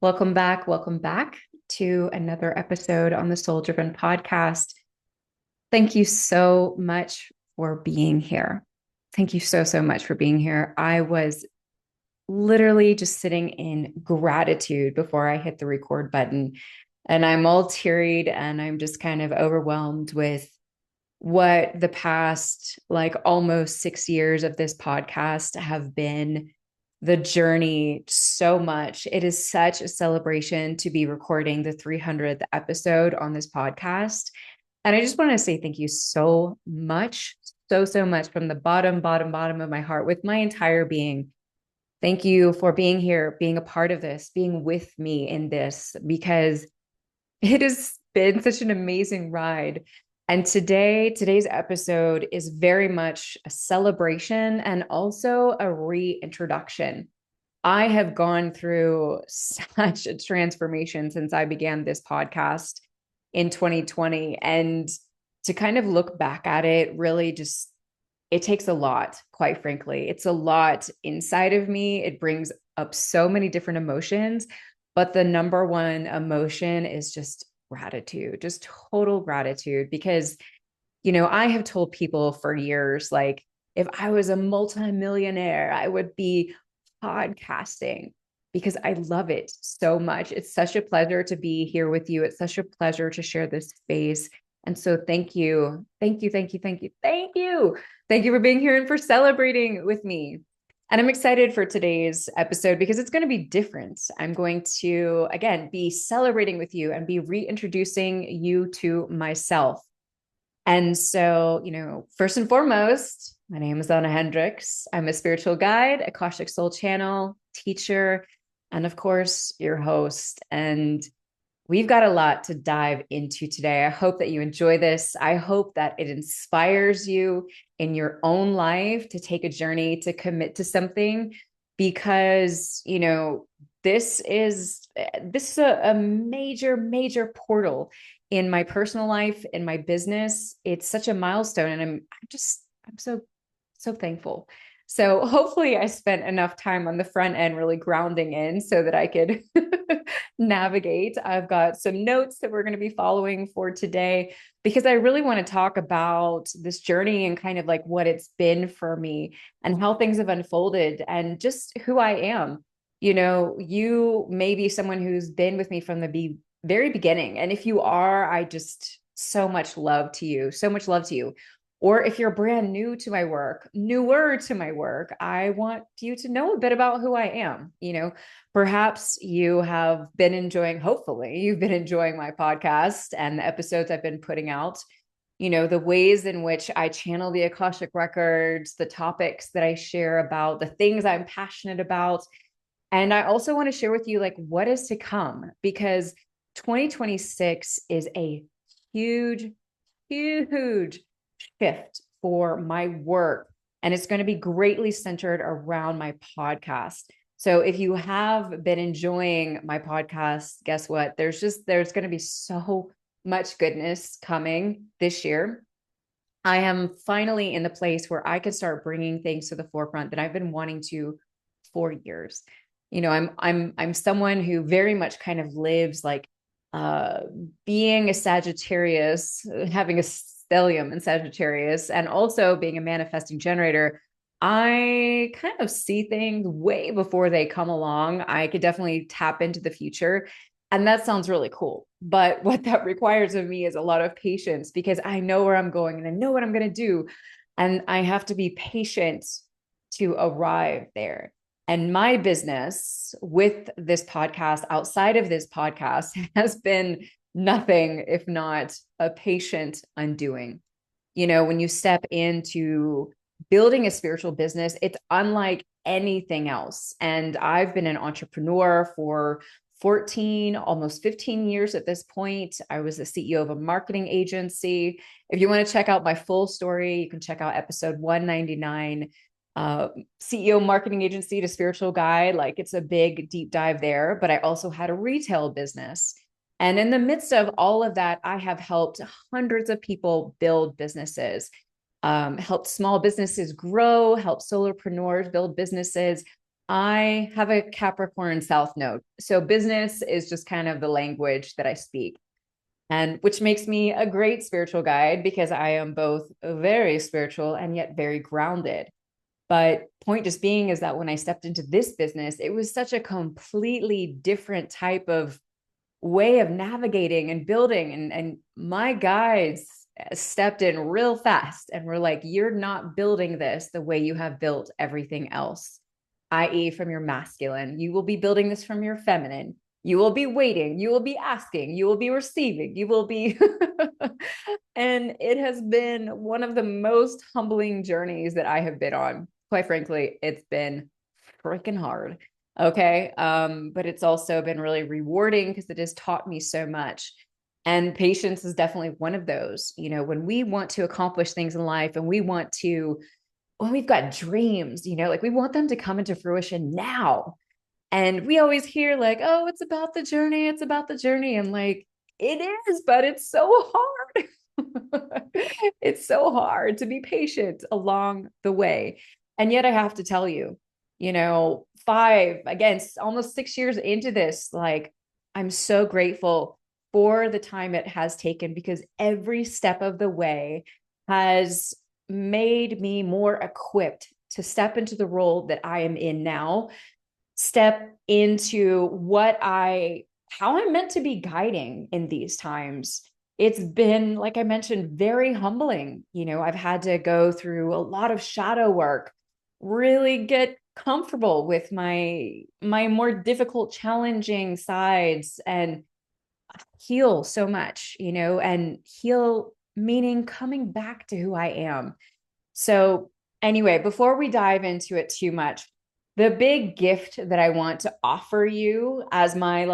Welcome back. Welcome back to another episode on the Soul Driven podcast. Thank you so much for being here. Thank you so much for being here. I was literally just sitting in gratitude before I hit the record button, and I'm all tearied and I'm just kind of overwhelmed with what the past like almost 6 years of this podcast have been, the journey so much. It is such a celebration to be recording the 300th episode on this podcast. And I just want to say thank you so much, so much from the bottom of my heart, with my entire being. Thank you for being here, being a part of this, being with me in this, because it has been such an amazing ride. And today's episode is very much a celebration and also a reintroduction. I have gone through such a transformation since I began this podcast in 2020. And to kind of look back at it, really just, it takes a lot, quite frankly. It's a lot inside of me. It brings up so many different emotions. But the number one emotion is just gratitude, just total gratitude. Because, I have told people for years, like, if I was a multimillionaire, I would be podcasting because I love it so much. It's such a pleasure to be here with you. It's such a pleasure to share this space. And so thank you. Thank you. Thank you. Thank you. Thank you. Thank you for being here and for celebrating with me. And I'm excited for today's episode because it's going to be different. I'm going to, again, be celebrating with you and be reintroducing you to myself. And so, first and foremost, my name is Anna Hendricks. I'm a spiritual guide, Akashic Soul Channel, teacher, and of course, your host. And we've got a lot to dive into today. I hope that you enjoy this. I hope that it inspires you in your own life to take a journey, to commit to something, because, this is a major portal in my personal life, in my business. It's such a milestone, and I'm so thankful. So hopefully I spent enough time on the front end really grounding in so that I could navigate. I've got some notes that we're going to be following for today because I really want to talk about this journey and kind of like what it's been for me and how things have unfolded and just who I am. You may be someone who's been with me from the very beginning. And if you are, I just so much love to you, so much love to you. Or if you're brand new to my work, newer to my work, I want you to know a bit about who I am. Perhaps you have been enjoying, hopefully you've been enjoying my podcast and the episodes I've been putting out, the ways in which I channel the Akashic Records, the topics that I share about, the things I'm passionate about. And I also want to share with you like what is to come, because 2026 is a huge shift for my work. And it's going to be greatly centered around my podcast. So if you have been enjoying my podcast, guess what? There's going to be so much goodness coming this year. I am finally in the place where I could start bringing things to the forefront that I've been wanting to for years. I'm someone who very much kind of lives like being a Sagittarius, having a stellium in Sagittarius, and also being a manifesting generator. I kind of see things way before they come along. I could definitely tap into the future. And that sounds really cool. But what that requires of me is a lot of patience because I know where I'm going and I know what I'm going to do. And I have to be patient to arrive there. And my business with this podcast, outside of this podcast, has been nothing if not a patient undoing. When you step into building a spiritual business, it's unlike anything else. And I've been an entrepreneur for 14, almost 15 years at this point. I was the CEO of a marketing agency. If you want to check out my full story, you can check out episode 199. CEO marketing agency to spiritual guide. Like it's a big deep dive there, but I also had a retail business. And in the midst of all of that, I have helped hundreds of people build businesses, helped small businesses grow, helped solopreneurs build businesses. I have a Capricorn South Node. So business is just kind of the language that I speak. And which makes me a great spiritual guide because I am both very spiritual and yet very grounded. But point just being is that when I stepped into this business, it was such a completely different type of way of navigating and building. And my guides stepped in real fast and were like, you're not building this the way you have built everything else, i.e., from your masculine. You will be building this from your feminine. You will be waiting. You will be asking. You will be receiving. You will be. And it has been one of the most humbling journeys that I have been on. Quite frankly, it's been freaking hard. Okay. But it's also been really rewarding because it has taught me so much. And patience is definitely one of those. When we want to accomplish things in life and when we've got dreams, like we want them to come into fruition now. And we always hear like, oh, it's about the journey. It's about the journey. I'm like, it is, but it's so hard. It's so hard to be patient along the way. And yet I have to tell you, 5, again, almost 6 years into this, like I'm so grateful for the time it has taken because every step of the way has made me more equipped to step into the role that I am in now, step into how I'm meant to be guiding in these times. It's been, like I mentioned, very humbling. I've had to go through a lot of shadow work, really get comfortable with my more difficult, challenging sides and heal so much, and heal meaning coming back to who I am. So anyway, before we dive into it too much, the big gift that I want to offer you as my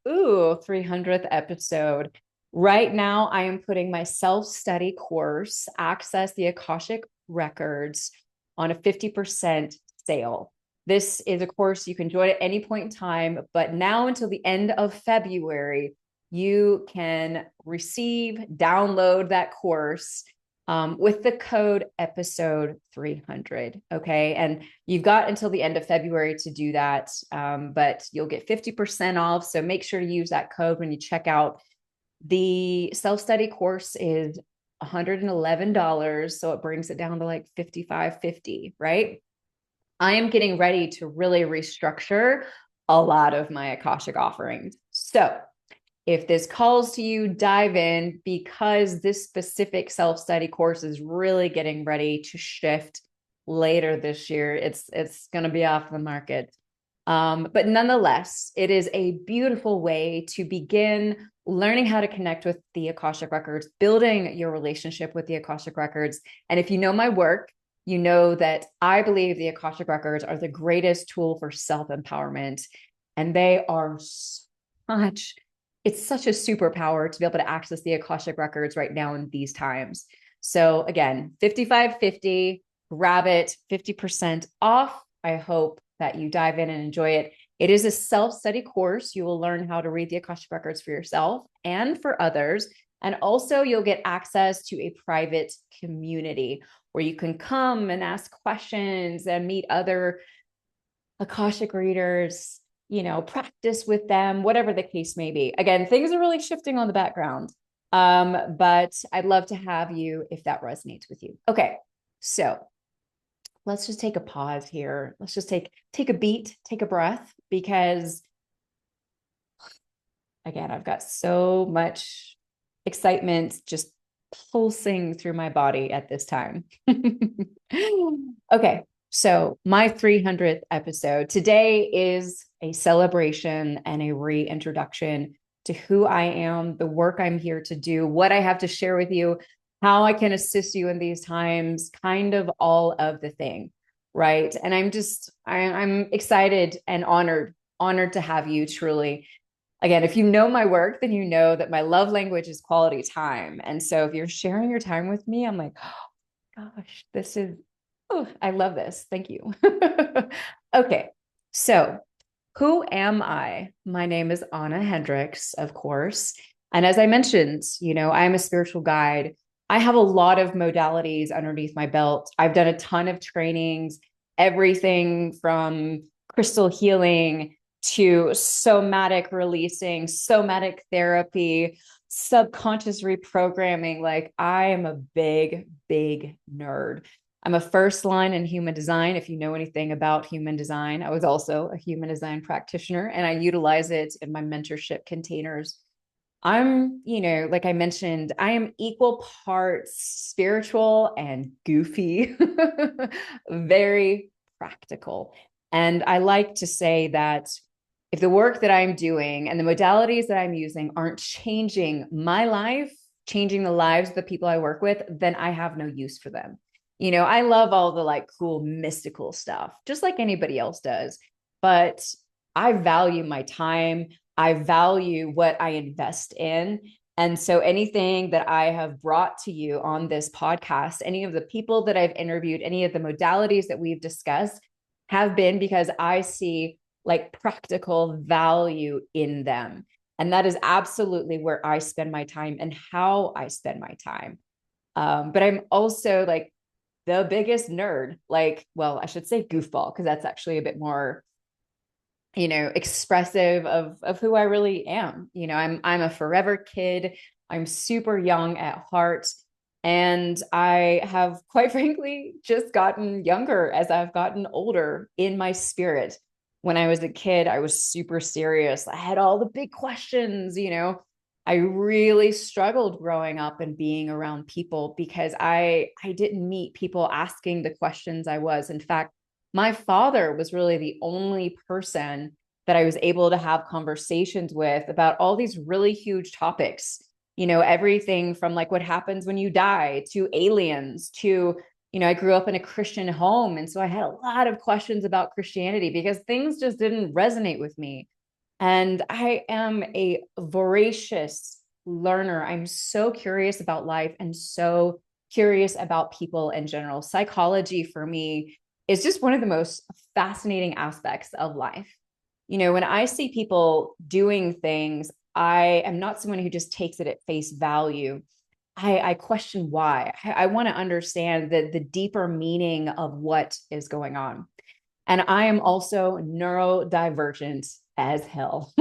300th episode. Right now, I am putting my self-study course, Access the Akashic Records, on a 50% sale. This is a course you can join at any point in time, but now until the end of February, you can download that course with the code episode 300. Okay. And you've got until the end of February to do that. But you'll get 50% off. So make sure to use that code when you check out. The self-study course is $111. So it brings it down to like $55.50, right? I am getting ready to really restructure a lot of my Akashic offerings. So if this calls to you, dive in because this specific self-study course is really getting ready to shift later this year. It's going to be off the market. But nonetheless, it is a beautiful way to begin learning how to connect with the Akashic Records, building your relationship with the Akashic Records. And if you know my work, you know that I believe the Akashic Records are the greatest tool for self-empowerment. And they are it's such a superpower to be able to access the Akashic Records right now in these times. So again, $55.50, grab it, 50% off. I hope that you dive in and enjoy it. It is a self-study course. You will learn how to read the Akashic Records for yourself and for others. And also you'll get access to a private community where you can come and ask questions and meet other Akashic readers, practice with them, whatever the case may be. Again, things are really shifting on the background. But I'd love to have you if that resonates with you. Okay. So let's just take a pause here. Let's just take a beat, take a breath, because again, I've got so much excitement just pulsing through my body at this time. Okay. So my 300th episode today is a celebration and a reintroduction to who I am, the work I'm here to do, what I have to share with you, how I can assist you in these times, kind of all of the thing, right? And I'm excited and honored to have you truly. Again, if you know my work, then you know that my love language is quality time. And so if you're sharing your time with me, I'm like, oh, gosh, I love this. Thank you. Okay. So who am I? My name is Anna Hendricks, of course. And as I mentioned, I'm a spiritual guide. I have a lot of modalities underneath my belt. I've done a ton of trainings, everything from crystal healing to somatic releasing, somatic therapy, subconscious reprogramming. Like, I am a big, big nerd. I'm a first line in human design. If you know anything about human design, I was also a human design practitioner, and I utilize it in my mentorship containers. I'm, like I mentioned, I am equal parts spiritual and goofy, very practical. And I like to say that if the work that I'm doing and the modalities that I'm using aren't changing my life, changing the lives of the people I work with, then I have no use for them. I love all the like cool mystical stuff, just like anybody else does. But I value my time. I value what I invest in. And so anything that I have brought to you on this podcast, any of the people that I've interviewed, any of the modalities that we've discussed have been because I see like practical value in them. And that is absolutely where I spend my time and how I spend my time. But I'm also like the biggest nerd, like, well, I should say goofball, because that's actually a bit more expressive of who I really am. I'm a forever kid. I'm super young at heart. And I have, quite frankly, just gotten younger as I've gotten older in my spirit. When I was a kid, I was super serious. I had all the big questions. I really struggled growing up and being around people because I didn't meet people asking the questions I was. In fact, my father was really the only person that I was able to have conversations with about all these really huge topics. Everything from like what happens when you die to aliens to, I grew up in a Christian home. And so I had a lot of questions about Christianity because things just didn't resonate with me. And I am a voracious learner. I'm so curious about life and so curious about people in general. Psychology for me is just one of the most fascinating aspects of life. When I see people doing things, I am not someone who just takes it at face value. I question why. I want to understand the deeper meaning of what is going on. And I am also neurodivergent as hell.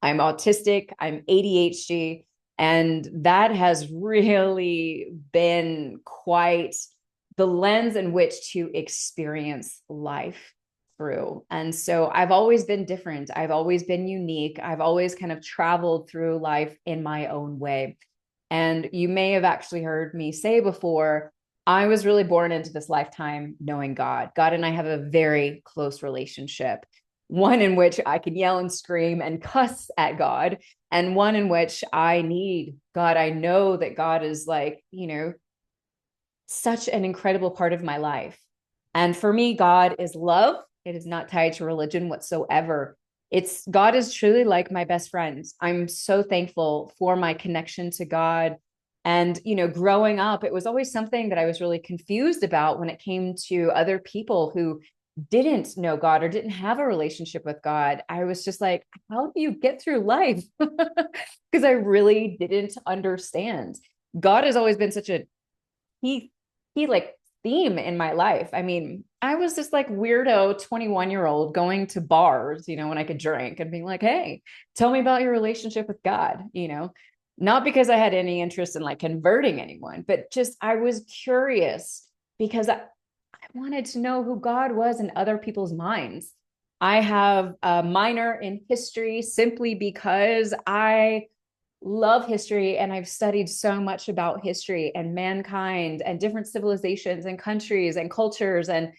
I'm autistic, I'm ADHD, and that has really been quite the lens in which to experience life through. And so I've always been different. I've always been unique. I've always kind of traveled through life in my own way. And you may have actually heard me say before, I was really born into this lifetime knowing God. God and I have a very close relationship, one in which I can yell and scream and cuss at God, and one in which I need God. I know that God is like, such an incredible part of my life. And for me, God is love. It is not tied to religion whatsoever. God is truly like my best friend. I'm so thankful for my connection to God. And, growing up, it was always something that I was really confused about when it came to other people who didn't know God or didn't have a relationship with God. I was just like, how do you get through life? Because I really didn't understand. God has always been such a he like theme in my life. I mean, I was this like weirdo 21-year-old going to bars, when I could drink and being like, hey, tell me about your relationship with God, not because I had any interest in like converting anyone, but just I was curious because I wanted to know who God was in other people's minds. I have a minor in history simply because I love history and I've studied so much about history and mankind and different civilizations and countries and cultures. And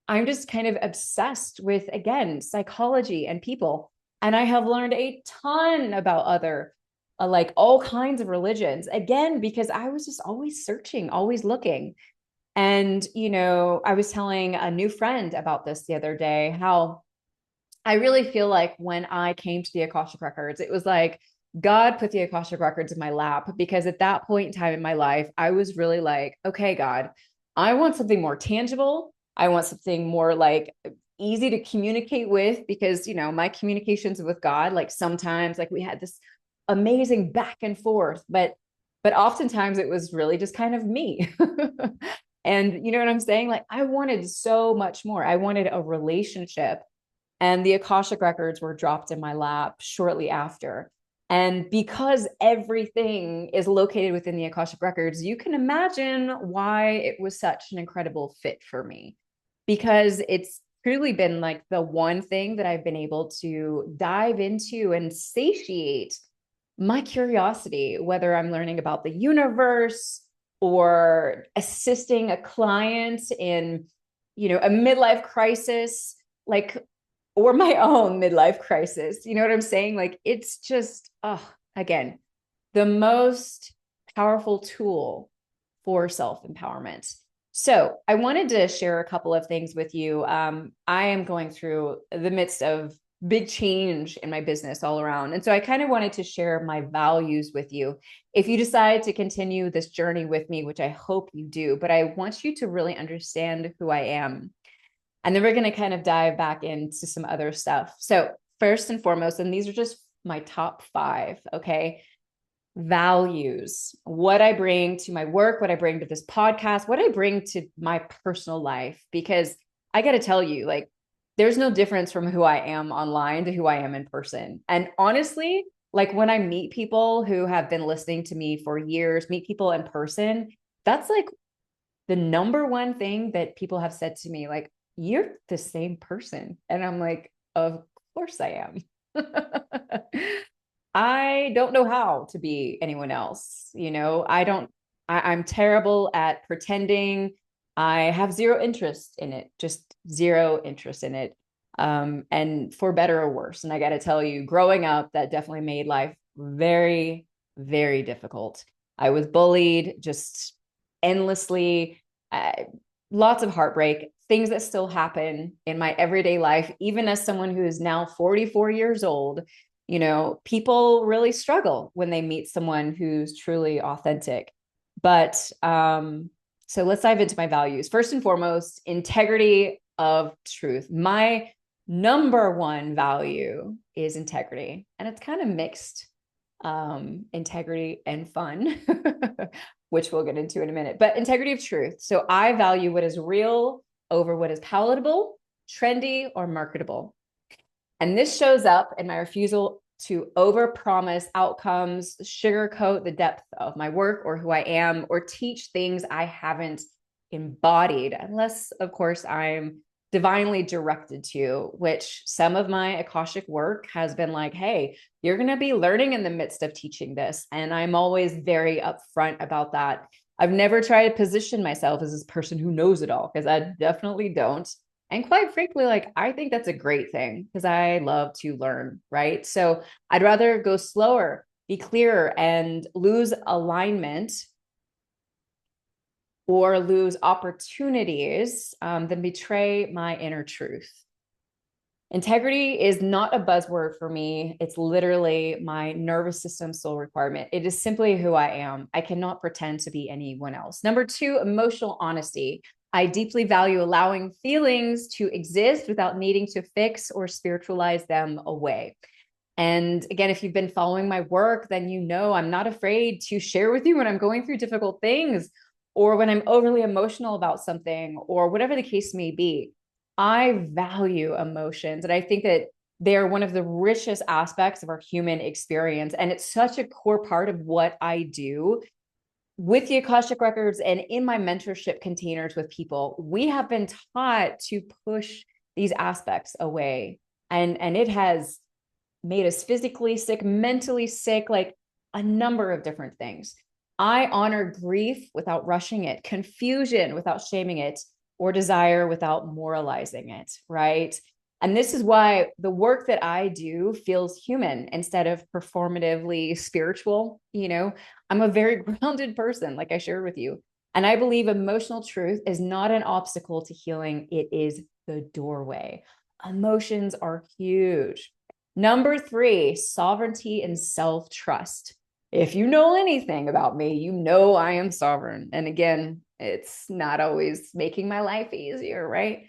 I'm just kind of obsessed with, again, psychology and people. And I have learned a ton about other, like all kinds of religions, again, because I was just always searching, always looking. And, I was telling a new friend about this the other day, how I really feel like when I came to the Akashic Records, it was like God put the Akashic Records in my lap, because at that point in time in my life, I was really like, okay, God, I want something more tangible. I want something more like easy to communicate with, because, my communications with God, like sometimes like we had this amazing back and forth, but oftentimes it was really just kind of me. And you know what I'm saying? Like I wanted so much more. I wanted a relationship. And the Akashic Records were dropped in my lap shortly after. And because everything is located within the Akashic Records, you can imagine why it was such an incredible fit for me. Because it's truly been like the one thing that I've been able to dive into and satiate my curiosity, whether I'm learning about the universe or assisting a client in, a midlife crisis, like, or my own midlife crisis. You know what I'm saying? Like, it's just, again, the most powerful tool for self-empowerment. So I wanted to share a couple of things with you. I am going through the midst of big change in my business all around. And so I kind of wanted to share my values with you. If you decide to continue this journey with me, which I hope you do, but I want you to really understand who I am. And then we're going to kind of dive back into some other stuff. So first and foremost, and these are just my top 5, okay? Values, what I bring to my work, what I bring to this podcast, what I bring to my personal life, because I got to tell you, like, there's no difference from who I am online to who I am in person. And honestly, like when I meet people who have been listening to me for years, meet people in person, that's like the number one thing that people have said to me, like, you're the same person. And I'm like, of course I am. I don't know how to be anyone else. I'm terrible at pretending. I have zero interest in it, just zero interest in it. And for better or worse. And I got to tell you, growing up, that definitely made life very, very difficult. I was bullied just endlessly, uh, lots of heartbreak, things that still happen in my everyday life, even as someone who is now 44 years old. People really struggle when they meet someone who's truly authentic. But so let's dive into my values. First and foremost, integrity of truth. My number one value is integrity, and it's kind of mixed, integrity and fun, which we'll get into in a minute. But integrity of truth. So I value what is real over what is palatable, trendy, or marketable. And this shows up in my refusal to overpromise outcomes, sugarcoat the depth of my work or who I am, or teach things I haven't embodied, unless, of course, I'm divinely directed to, which some of my Akashic work has been like, hey, you're going to be learning in the midst of teaching this. And I'm always very upfront about that. I've never tried to position myself as this person who knows it all, because I definitely don't. And quite frankly, like, I think that's a great thing because I love to learn, right? So I'd rather go slower, be clearer, and lose alignment or lose opportunities than betray my inner truth. Integrity is not a buzzword for me. It's literally my nervous system soul requirement. It is simply who I am. I cannot pretend to be anyone else. Number 2, emotional honesty. I deeply value allowing feelings to exist without needing to fix or spiritualize them away. And again, if you've been following my work, then I'm not afraid to share with you when I'm going through difficult things or when I'm overly emotional about something or whatever the case may be. I value emotions, and I think that they're one of the richest aspects of our human experience. And it's such a core part of what I do with the Akashic Records and in my mentorship containers with people. We have been taught to push these aspects away. And it has made us physically sick, mentally sick, like a number of different things. I honor grief without rushing it, confusion without shaming it, or desire without moralizing it, right? And this is why the work that I do feels human instead of performatively spiritual. I'm a very grounded person, like I shared with you. And I believe emotional truth is not an obstacle to healing, it is the doorway. Emotions are huge. Number 3, sovereignty and self-trust. If you know anything about me, I am sovereign. And again, it's not always making my life easier, right?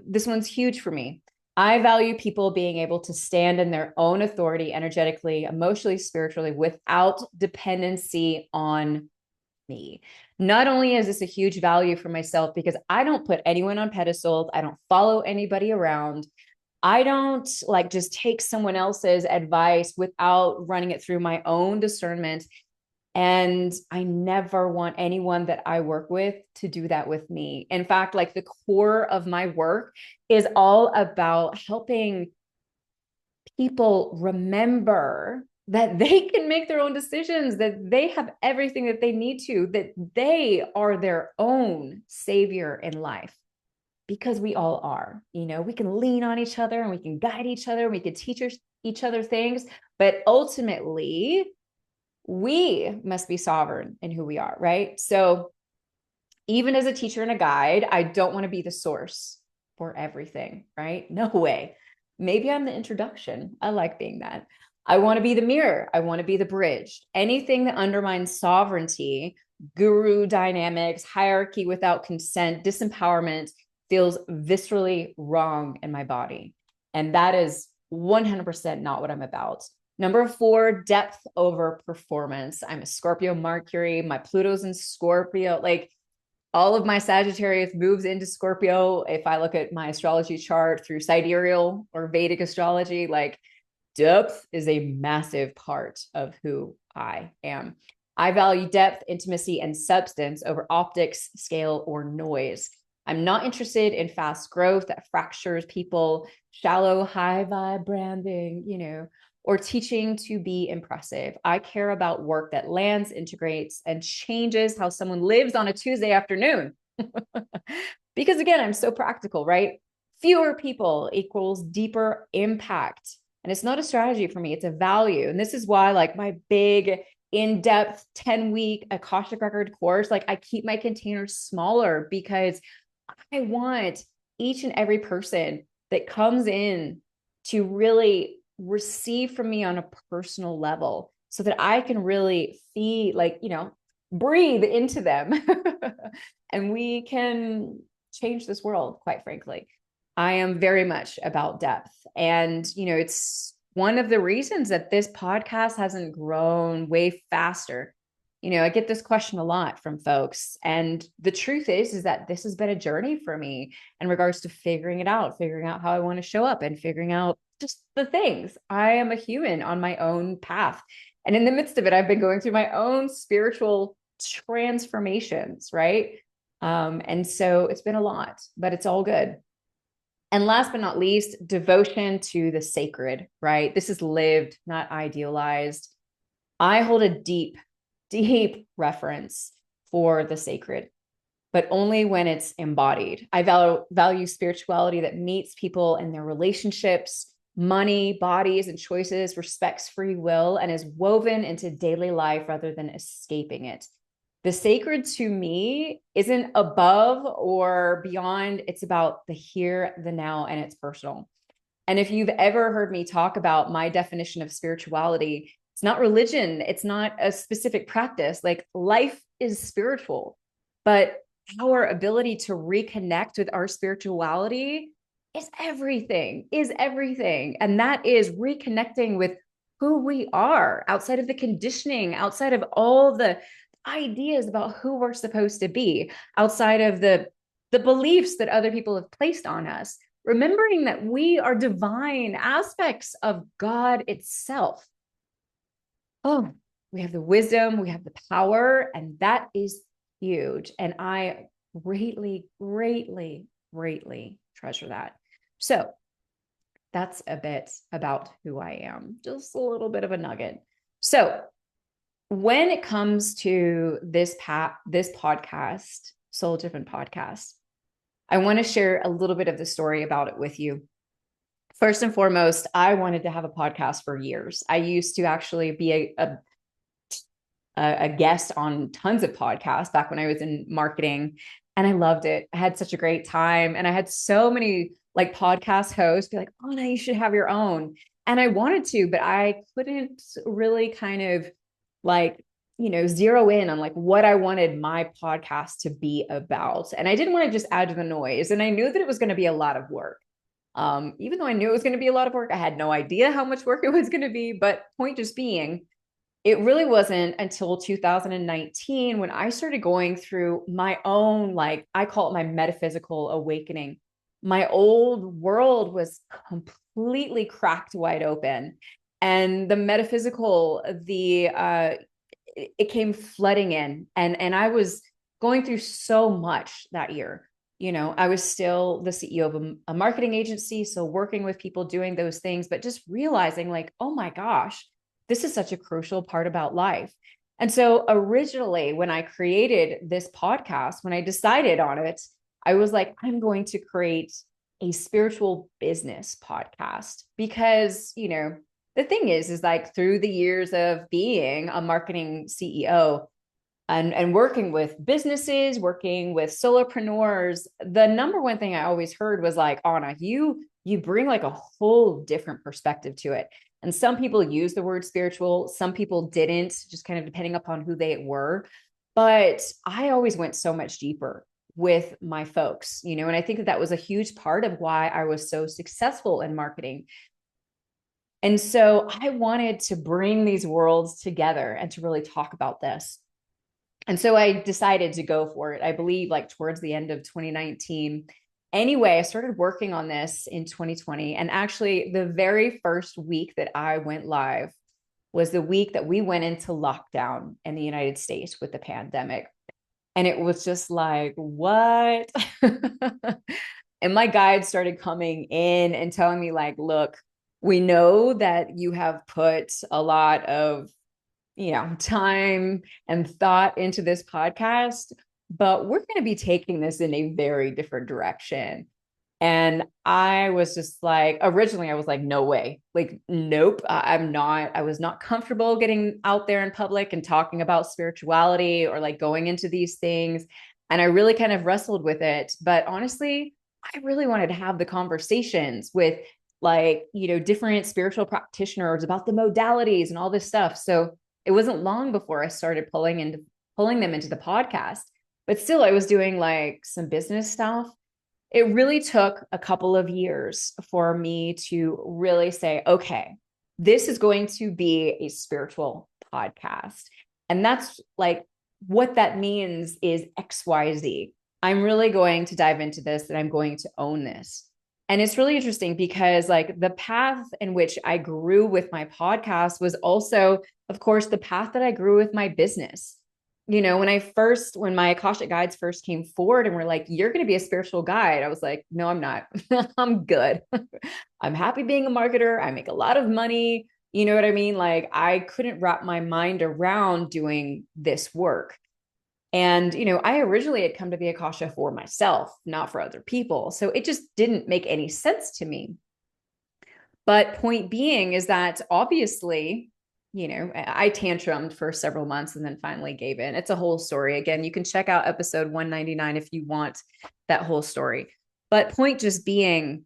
This one's huge for me. I value people being able to stand in their own authority energetically, emotionally, spiritually, without dependency on me. Not only is this a huge value for myself because I don't put anyone on pedestals, I don't follow anybody around. I don't like just take someone else's advice without running it through my own discernment. And I never want anyone that I work with to do that with me. In fact, like the core of my work is all about helping people remember that they can make their own decisions, that they have everything that they need to, that they are their own savior in life. Because we all are, we can lean on each other and we can guide each other, and we can teach each other things, but ultimately we must be sovereign in who we are, right? So even as a teacher and a guide, I don't want to be the source for everything, right? No way. Maybe I'm the introduction. I like being that. I want to be the mirror. I want to be the bridge. Anything that undermines sovereignty, guru dynamics, hierarchy without consent, disempowerment feels viscerally wrong in my body. And that is 100% not what I'm about. Number 4, depth over performance. I'm a Scorpio Mercury. My Pluto's in Scorpio. Like, all of my Sagittarius moves into Scorpio. If I look at my astrology chart through sidereal or Vedic astrology, like depth is a massive part of who I am. I value depth, intimacy, and substance over optics, scale, or noise. I'm not interested in fast growth that fractures people, shallow, high vibe branding, or teaching to be impressive. I care about work that lands, integrates, and changes how someone lives on a Tuesday afternoon. Because again, I'm so practical, right? Fewer people equals deeper impact. And it's not a strategy for me, it's a value. And this is why like my big in-depth 10-week Akashic Record course, like I keep my containers smaller because I want each and every person that comes in to really receive from me on a personal level so that I can really feed, like, breathe into them and we can change this world, quite frankly. I am very much about depth. And, it's one of the reasons that this podcast hasn't grown way faster. I get this question a lot from folks. And the truth is that this has been a journey for me in regards to figuring out how I want to show up and figuring out just the things. I am a human on my own path. And in the midst of it, I've been going through my own spiritual transformations, right? And so it's been a lot, but it's all good. And last but not least, devotion to the sacred, right? This is lived, not idealized. I hold a deep reference for the sacred, but only when it's embodied. I value spirituality that meets people in their relationships, money, bodies, and choices, respects free will, and is woven into daily life rather than escaping it. The sacred to me isn't above or beyond. It's about the here, the now, and it's personal. And if you've ever heard me talk about my definition of spirituality, it's not religion. It's not a specific practice. Like life is spiritual, but our ability to reconnect with our spirituality is everything. And that is reconnecting with who we are outside of the conditioning, outside of all the ideas about who we're supposed to be, outside of the beliefs that other people have placed on us. Remembering that we are divine aspects of God itself. Oh, we have the wisdom, we have the power, and that is huge. And I greatly, greatly, greatly treasure that. So that's a bit about who I am, just a little bit of a nugget. So when it comes to this podcast, Soul Driven Podcast, I want to share a little bit of the story about it with you. First and foremost, I wanted to have a podcast for years. I used to actually be a guest on tons of podcasts back when I was in marketing, and I loved it. I had such a great time, and I had so many like podcast hosts be like, "Oh, no, you should have your own." And I wanted to, but I couldn't really kind of like, zero in on like what I wanted my podcast to be about. And I didn't want to just add to the noise. And I knew that it was going to be a lot of work. Even though I knew it was going to be a lot of work, I had no idea how much work it was going to be. But point just being, it really wasn't until 2019 when I started going through my own, like, I call it my metaphysical awakening. my old world was completely cracked wide open. And the metaphysical, it came flooding in. And I was going through so much that year. You know, I was still the CEO of a marketing agency, so working with people doing those things, but just realizing like, oh my gosh, this is such a crucial part about life. And so originally, when I created this podcast, when I decided on it, I was like, I'm going to create a spiritual business podcast because, you know, the thing is like through the years of being a marketing CEO and working with businesses, working with solopreneurs, the number one thing I always heard was like, Anna, you bring like a whole different perspective to it. And some people use the word spiritual, some people didn't, just kind of depending upon who they were. But I always went so much deeper with my folks, you know, and I think that that was a huge part of why I was so successful in marketing. And so I wanted to bring these worlds together and to really talk about this. And so I decided to go for it. I believe like towards the end of 2019. Anyway, I started working on this in 2020. And actually, the very first week that I went live was the week that we went into lockdown in the United States with the pandemic. And it was just like, what? And my guide started coming in and telling me, like, look, we know that you have put a lot of, you know, time and thought into this podcast, but we're going to be taking this in a very different direction. And I was just like, originally, I was like, no way. Like, nope, I'm not. I was not comfortable getting out there in public and talking about spirituality or like going into these things. And I really kind of wrestled with it. But honestly, I really wanted to have the conversations with like, you know, different spiritual practitioners about the modalities and all this stuff. So it wasn't long before I started pulling them into the podcast. But still, I was doing like some business stuff. It really took a couple of years for me to really say, okay, this is going to be a spiritual podcast. And that's like what that means is XYZ. I'm really going to dive into this and I'm going to own this. And it's really interesting because like the path in which I grew with my podcast was also, of course, the path that I grew with my business. You know, when my Akashic guides first came forward and were like, you're going to be a spiritual guide, I was like, no, I'm not. I'm good. I'm happy being a marketer. I make a lot of money. You know what I mean? Like, I couldn't wrap my mind around doing this work. And, you know, I originally had come to the Akasha for myself, not for other people. So it just didn't make any sense to me. But point being is that obviously, you know, I tantrumed for several months and then finally gave in. It's a whole story. Again, you can check out episode 199 if you want that whole story. But point just being,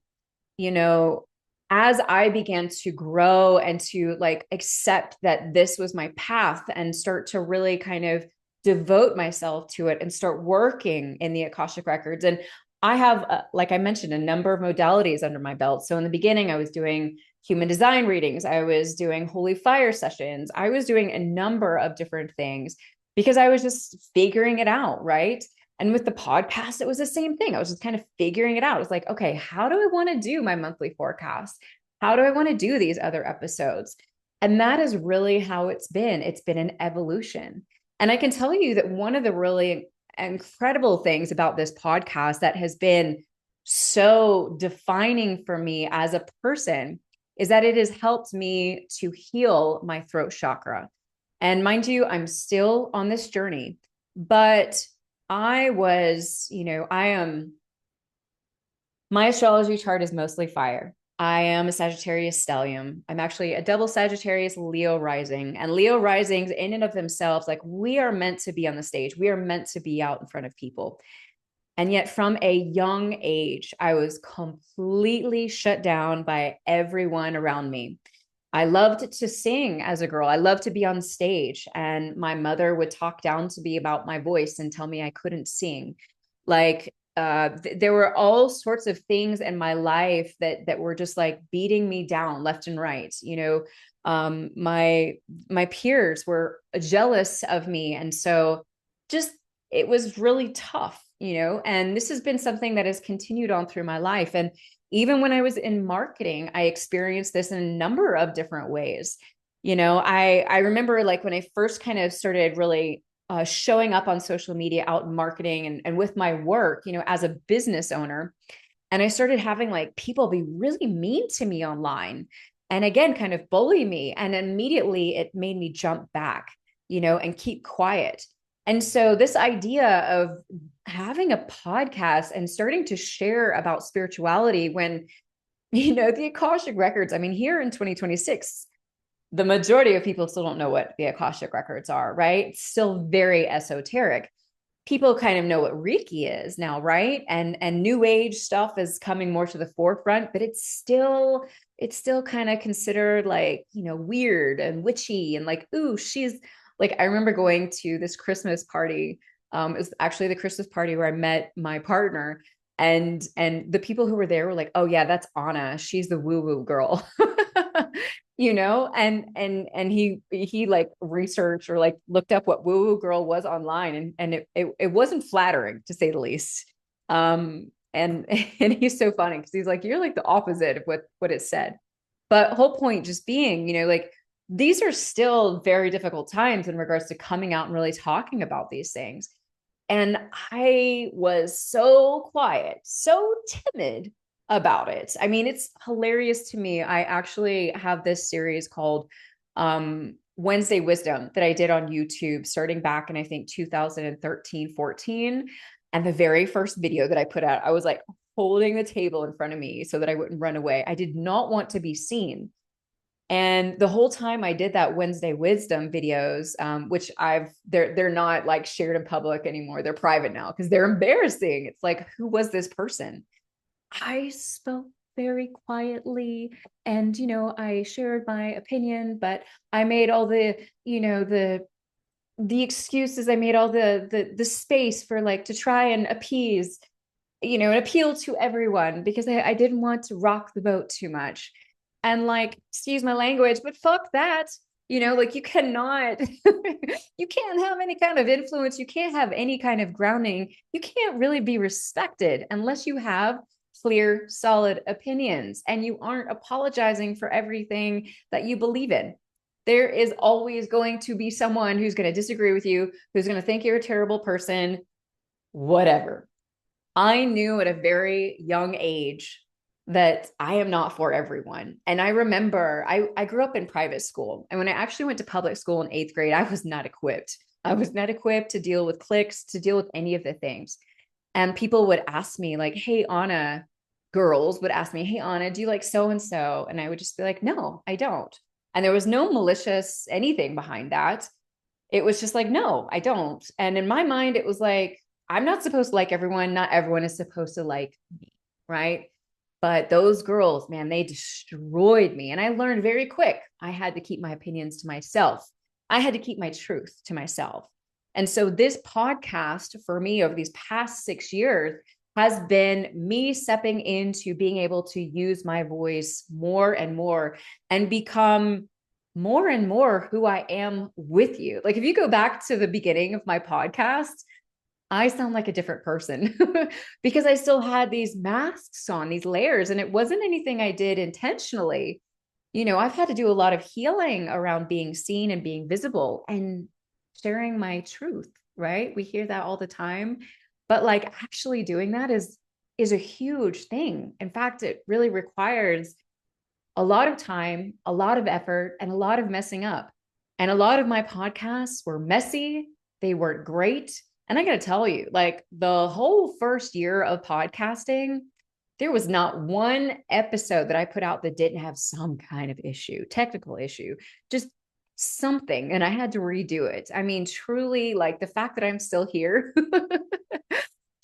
you know, as I began to grow and to like accept that this was my path and start to really kind of devote myself to it and start working in the Akashic Records. And I have, like I mentioned, a number of modalities under my belt. So in the beginning, I was doing human design readings. I was doing holy fire sessions. I was doing a number of different things because I was just figuring it out, right? And with the podcast, it was the same thing. I was just kind of figuring it out. It's like, okay, how do I want to do my monthly forecast? How do I want to do these other episodes? And that is really how it's been. It's been an evolution. And I can tell you that one of the really incredible things about this podcast that has been so defining for me as a person is that it has helped me to heal my throat chakra. And mind you, I'm still on this journey, but I was, you know, my astrology chart is mostly fire. I am a Sagittarius stellium. I'm actually a double Sagittarius Leo rising. And Leo risings, in and of themselves, like we are meant to be on the stage. We are meant to be out in front of people. And yet, from a young age, I was completely shut down by everyone around me. I loved to sing as a girl. I loved to be on stage. And my mother would talk down to me about my voice and tell me I couldn't sing. Like, there were all sorts of things in my life that were just like beating me down left and right. You know, my peers were jealous of me, and so just it was really tough. and this has been something that has continued on through my life. And even when I was in marketing, I experienced this in a number of different ways. I remember like when I first kind of started really showing up on social media, out in marketing and with my work, as a business owner. And I started having like people be really mean to me online and again, kind of bully me. And immediately it made me jump back, and keep quiet. And so this idea of having a podcast and starting to share about spirituality when, the Akashic Records, I mean, here in 2026, the majority of people still don't know what the Akashic Records are, right? It's still very esoteric. People kind of know what Reiki is now, right? And new age stuff is coming more to the forefront, but it's still kind of considered like, weird and witchy and like, ooh, she's like, I remember going to this Christmas party. It was actually the Christmas party where I met my partner, and the people who were there were like, oh yeah, that's Anna. She's the woo-woo girl. And he like researched or like looked up what woo-woo girl was online, and it wasn't flattering, to say the least. And and he's so funny because he's like, you're like the opposite of what it said. But whole point just being, like these are still very difficult times in regards to coming out and really talking about these things. And I was so quiet, so timid about it. I mean, it's hilarious to me. I actually have this series called Wednesday Wisdom that I did on YouTube starting back in, I think, 2013, 14. And the very first video that I put out, I was like holding the table in front of me so that I wouldn't run away. I did not want to be seen. And the whole time I did that Wednesday Wisdom videos, which they're not like shared in public anymore. They're private now because they're embarrassing. It's like, who was this person? I spoke very quietly and, I shared my opinion, but I made all the excuses. I made all the space for like to try and appease, and appeal to everyone because I didn't want to rock the boat too much. And like, excuse my language, but fuck that. Like you cannot, you can't have any kind of influence. You can't have any kind of grounding. You can't really be respected unless you have clear, solid opinions and you aren't apologizing for everything that you believe in. There is always going to be someone who's going to disagree with you, who's going to think you're a terrible person, whatever. I knew at a very young age that I am not for everyone. And I remember I grew up in private school. And when I actually went to public school in eighth grade, I was not equipped. I was not equipped to deal with cliques, to deal with any of the things. And people would ask me, like, hey, Anna, girls would ask me, hey, Anna, do you like so and so? And I would just be like, no, I don't. And there was no malicious anything behind that. It was just like, no, I don't. And in my mind, it was like, I'm not supposed to like everyone. Not everyone is supposed to like me. Right. But those girls, man, they destroyed me. And I learned very quick. I had to keep my opinions to myself. I had to keep my truth to myself. And so this podcast for me over these past 6 years has been me stepping into being able to use my voice more and more and become more and more who I am with you. Like if you go back to the beginning of my podcast, I sound like a different person because I still had these masks on, these layers, and it wasn't anything I did intentionally. I've had to do a lot of healing around being seen and being visible and sharing my truth, right? We hear that all the time, but like actually doing that is a huge thing. In fact, it really requires a lot of time, a lot of effort, and a lot of messing up. And a lot of my podcasts were messy. They weren't great. And I got to tell you, like the whole first year of podcasting, there was not one episode that I put out that didn't have some kind of issue, technical issue, just something. And I had to redo it. I mean, truly, like the fact that I'm still here,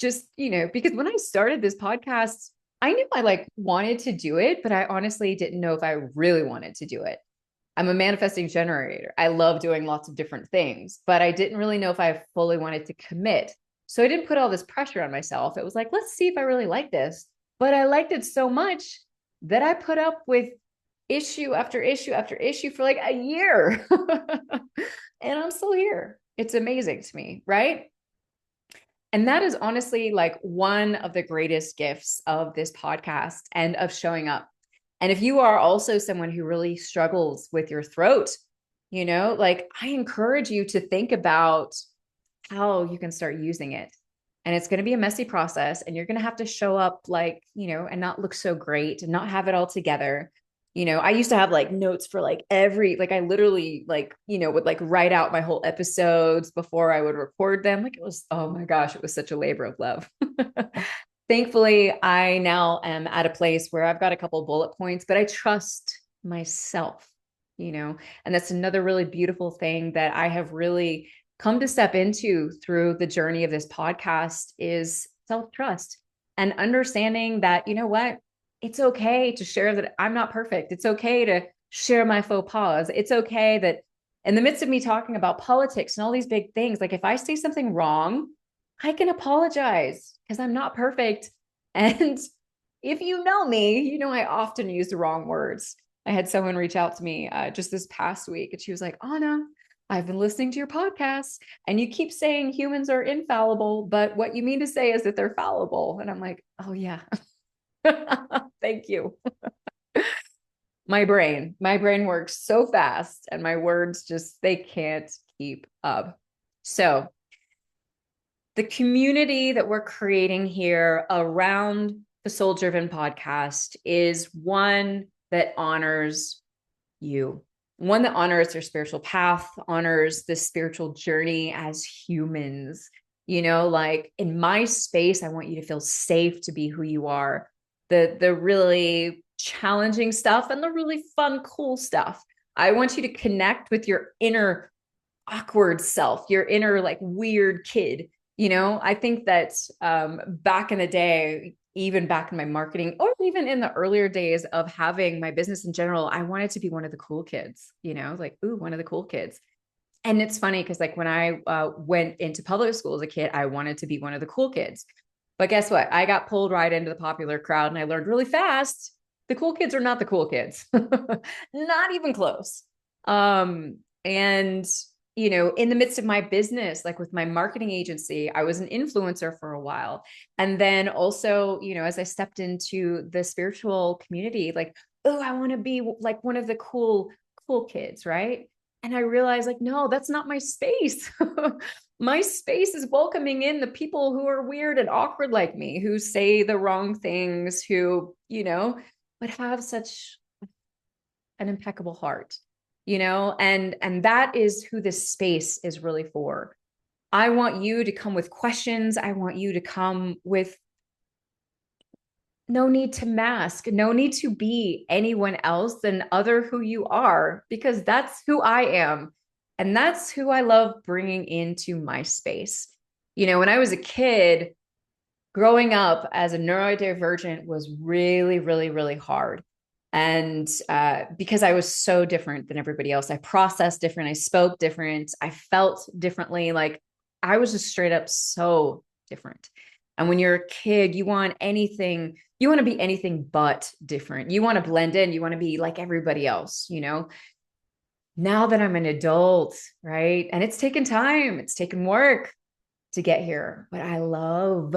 just, because when I started this podcast, I knew I like wanted to do it, but I honestly didn't know if I really wanted to do it. I'm a manifesting generator. I love doing lots of different things, but I didn't really know if I fully wanted to commit. So I didn't put all this pressure on myself. It was like, let's see if I really like this. But I liked it so much that I put up with issue after issue after issue for like a year. And I'm still here. It's amazing to me, right? And that is honestly like one of the greatest gifts of this podcast and of showing up. And if you are also someone who really struggles with your throat, like I encourage you to think about how you can start using it. And it's going to be a messy process, and you're going to have to show up like, and not look so great and not have it all together. I used to have like notes for like I literally like, would like write out my whole episodes before I would record them. Like it was, oh my gosh, it was such a labor of love. Thankfully, I now am at a place where I've got a couple bullet points, but I trust myself, and that's another really beautiful thing that I have really come to step into through the journey of this podcast is self-trust and understanding that, you know what, it's okay to share that I'm not perfect. It's okay to share my faux pas. It's okay that in the midst of me talking about politics and all these big things, like if I say something wrong, I can apologize because I'm not perfect. And if you know me, I often use the wrong words. I had someone reach out to me just this past week, and she was like, Anna, I've been listening to your podcast and you keep saying humans are infallible, but what you mean to say is that they're fallible. And I'm like, oh, yeah. Thank you. My brain works so fast and my words they can't keep up. So, the community that we're creating here around the Soul Driven podcast is one that honors you, one that honors their spiritual path, honors the spiritual journey as humans. Like in my space, I want you to feel safe to be who you are. The really challenging stuff and the really fun, cool stuff. I want you to connect with your inner awkward self, your inner like weird kid. I think that back in the day, even back in my marketing or even in the earlier days of having my business in general, I wanted to be one of the cool kids, like, ooh, one of the cool kids. And it's funny because like when I went into public school as a kid, I wanted to be one of the cool kids. But guess what? I got pulled right into the popular crowd and I learned really fast. The cool kids are not the cool kids, not even close. And in the midst of my business, like with my marketing agency, I was an influencer for a while. And then also, as I stepped into the spiritual community, like, oh, I want to be like one of the cool kids, right? And I realized like, no, that's not my space. My space is welcoming in the people who are weird and awkward like me, who say the wrong things, who, but have such an impeccable heart, and that is who this space is really for. I want you to come with questions. I want you to come with no need to mask, no need to be anyone else than other who you are, because that's who I am. And that's who I love bringing into my space. When I was a kid, growing up as a neurodivergent was really, really, really hard. And because I was so different than everybody else, I processed different, I spoke different, I felt differently. Like I was just straight up so different. And when you're a kid, you want to be anything but different. You want to blend in, you want to be like everybody else, Now that I'm an adult, right? And it's taken time, it's taken work to get here, but I love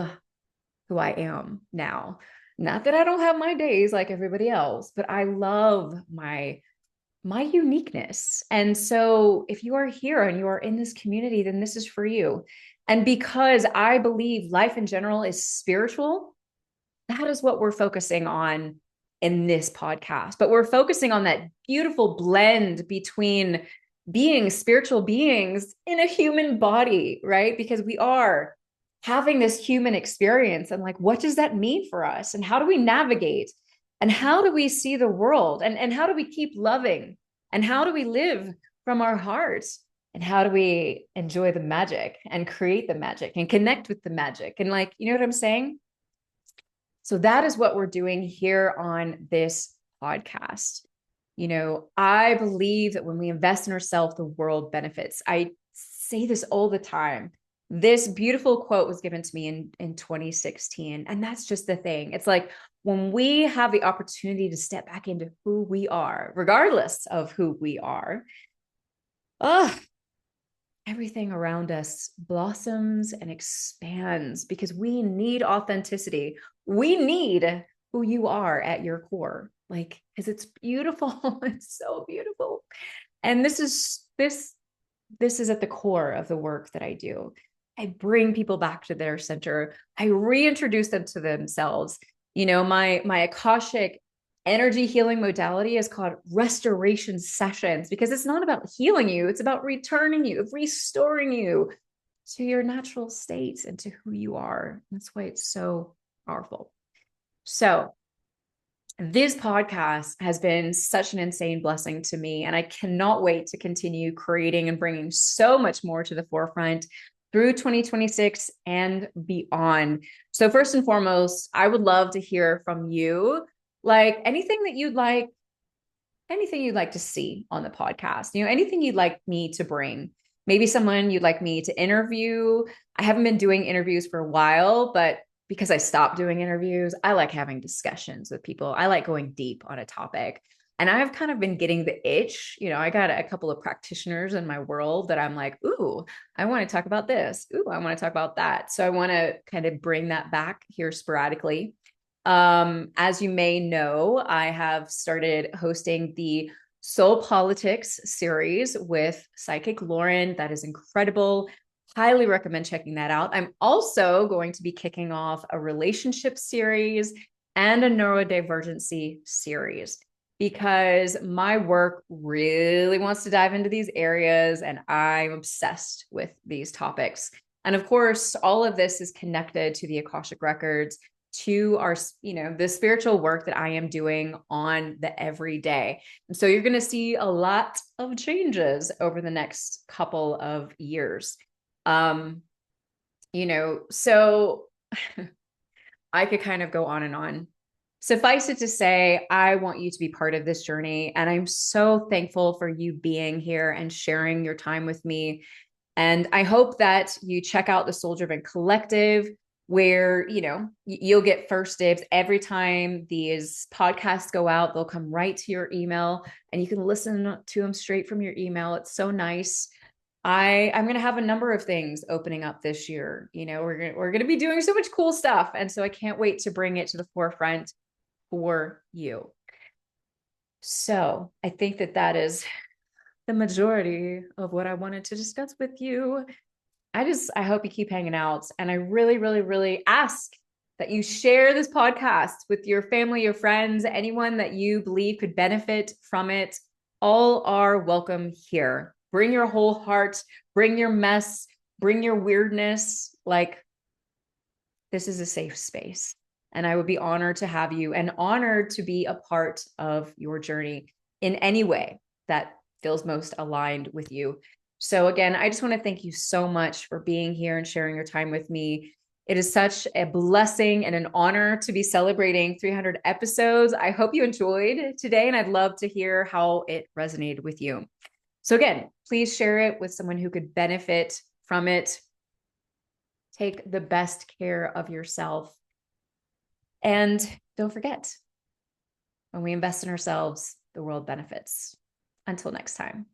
who I am now. Not that I don't have my days like everybody else, but I love my uniqueness. And so if you are here and you are in this community, then this is for you. And because I believe life in general is spiritual, that is what we're focusing on in this podcast. But we're focusing on that beautiful blend between being spiritual beings in a human body, right? Because we are having this human experience. And like, what does that mean for us? And how do we navigate? And how do we see the world? And how do we keep loving? And how do we live from our hearts? And how do we enjoy the magic and create the magic and connect with the magic? And like, you know what I'm saying? So that is what we're doing here on this podcast. I believe that when we invest in ourselves, the world benefits. I say this all the time. This beautiful quote was given to me in 2016. And that's just the thing. It's like when we have the opportunity to step back into who we are, regardless of who we are, I everything around us blossoms and expands because we need authenticity. We need who you are at your core, like, because it's beautiful. It's so beautiful. And this is at the core of the work that I do. I bring people back to their center. I reintroduce them to themselves. My Akashic energy healing modality is called restoration sessions because it's not about healing you, it's about returning you, restoring you to your natural state and to who you are. That's why it's so powerful. So this podcast has been such an insane blessing to me, and I cannot wait to continue creating and bringing so much more to the forefront through 2026 and beyond. So first and foremost, I would love to hear from you, like anything you'd like to see on the podcast, anything you'd like me to bring, maybe someone you'd like me to interview. I haven't been doing interviews for a while, but because I stopped doing interviews, I like having discussions with people. I like going deep on a topic. And I've kind of been getting the itch. I got a couple of practitioners in my world that I'm like, ooh, I want to talk about this. Ooh, I want to talk about that. So I want to kind of bring that back here sporadically. As you may know, I have started hosting the Soul Politics series with Psychic Lauren. That is incredible. Highly recommend checking that out. I'm also going to be kicking off a relationship series and a neurodivergency series because my work really wants to dive into these areas and I'm obsessed with these topics. And of course, all of this is connected to the Akashic Records, to our, the spiritual work that I am doing on the everyday. And so you're going to see a lot of changes over the next couple of years. So I could kind of go on and on. Suffice it to say, I want you to be part of this journey. And I'm so thankful for you being here and sharing your time with me. And I hope that you check out the Soul Driven Collective, where, you'll get first dibs every time these podcasts go out. They'll come right to your email and you can listen to them straight from your email. It's so nice. I'm going to have a number of things opening up this year. We're going to be doing so much cool stuff. And so I can't wait to bring it to the forefront for you. So I think that is the majority of what I wanted to discuss with you. I hope you keep hanging out. And I really, really, really ask that you share this podcast with your family, your friends, anyone that you believe could benefit from it. All are welcome here. Bring your whole heart, bring your mess, bring your weirdness. Like, this is a safe space. And I would be honored to have you and honored to be a part of your journey in any way that feels most aligned with you. So again, I just want to thank you so much for being here and sharing your time with me. It is such a blessing and an honor to be celebrating 300 episodes. I hope you enjoyed today, and I'd love to hear how it resonated with you. So again, please share it with someone who could benefit from it. Take the best care of yourself. And don't forget, when we invest in ourselves, the world benefits. Until next time.